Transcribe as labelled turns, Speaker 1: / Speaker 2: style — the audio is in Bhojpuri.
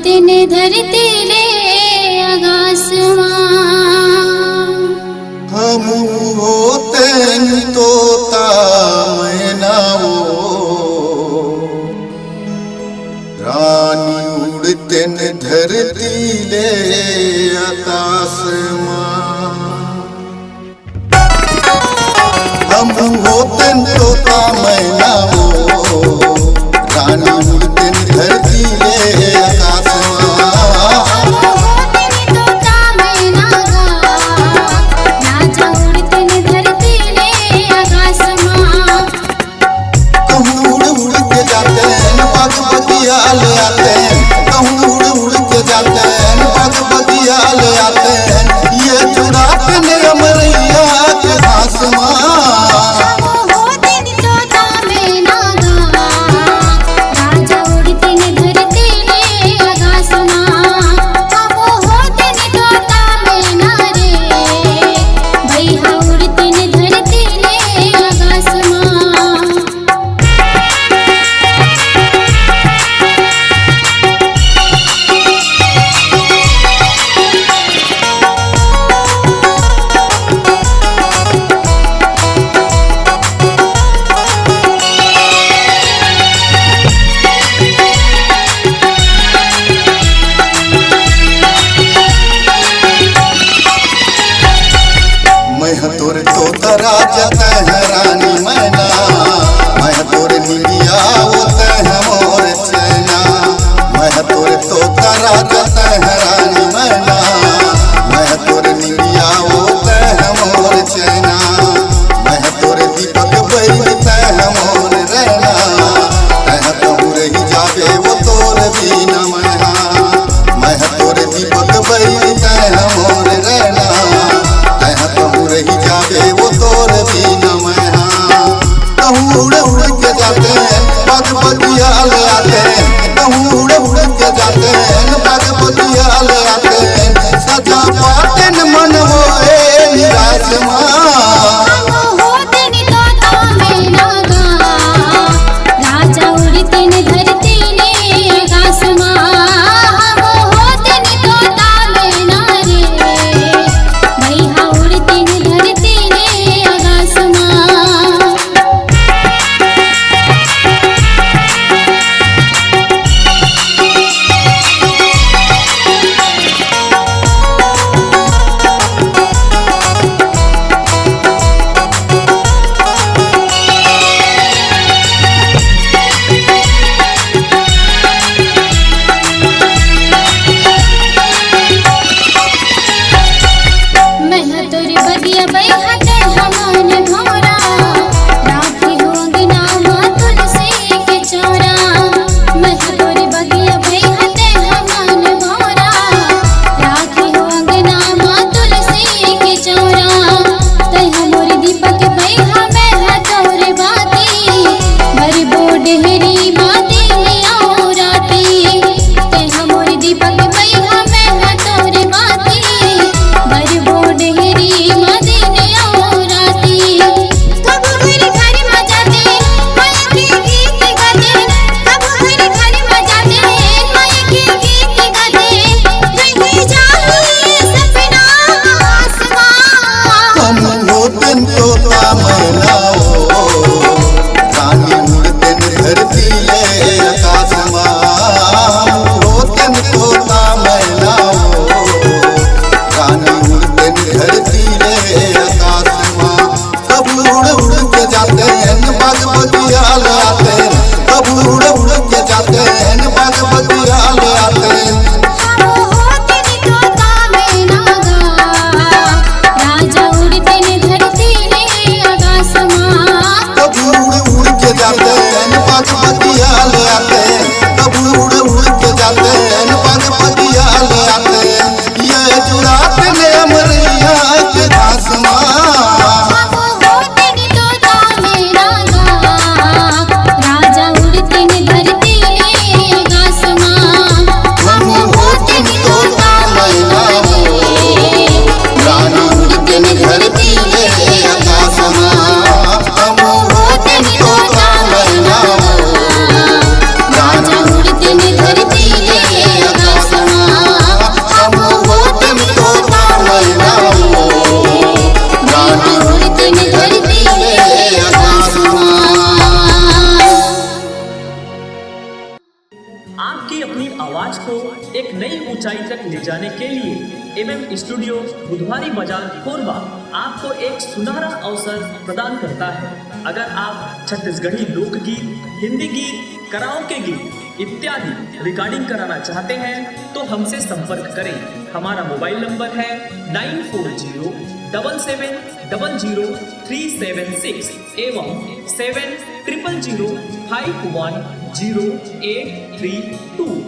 Speaker 1: उड़ते ने धरती ले आकाशमां।
Speaker 2: हम होते तोता मैनाओ रानी उड़ते ने धरती ले आकाशमां। हम होते तोता मैनाओ रानी उड़ते ने धरती ले आकाशमां। ले आते हैं कहूँ उड़ उड़ के जाते हैं बाग बगिया ले आते हैं ये चुराते ने अमरैया के आसमां। तोरे तोता राजा तह रानी मैना मैं तोरे निमिया वो तह मोर चैना। मैं तोरे तोता राजा तह रानी मैना मैं तोरे निमिया वो तह मोर चैना। मैं तोरे दीपक बैल तह मोर रहना तह कहूँ रही जावे वो तोर बिना मैहा। मैं तोरे दीपक बैल तह मोर रहना तह कहूँ रही जावे वो तोर बिना मैहा।
Speaker 1: एवं स्टूडियो बुधवारी बाजार कोरबा आपको एक सुनहरा अवसर प्रदान करता है। अगर आप छत्तीसगढ़ी लोकगीत, हिंदी गीत, कराओके गीत इत्यादि रिकॉर्डिंग कराना चाहते हैं तो हमसे संपर्क करें। हमारा मोबाइल नंबर है 9407700376 एवं 7000510832।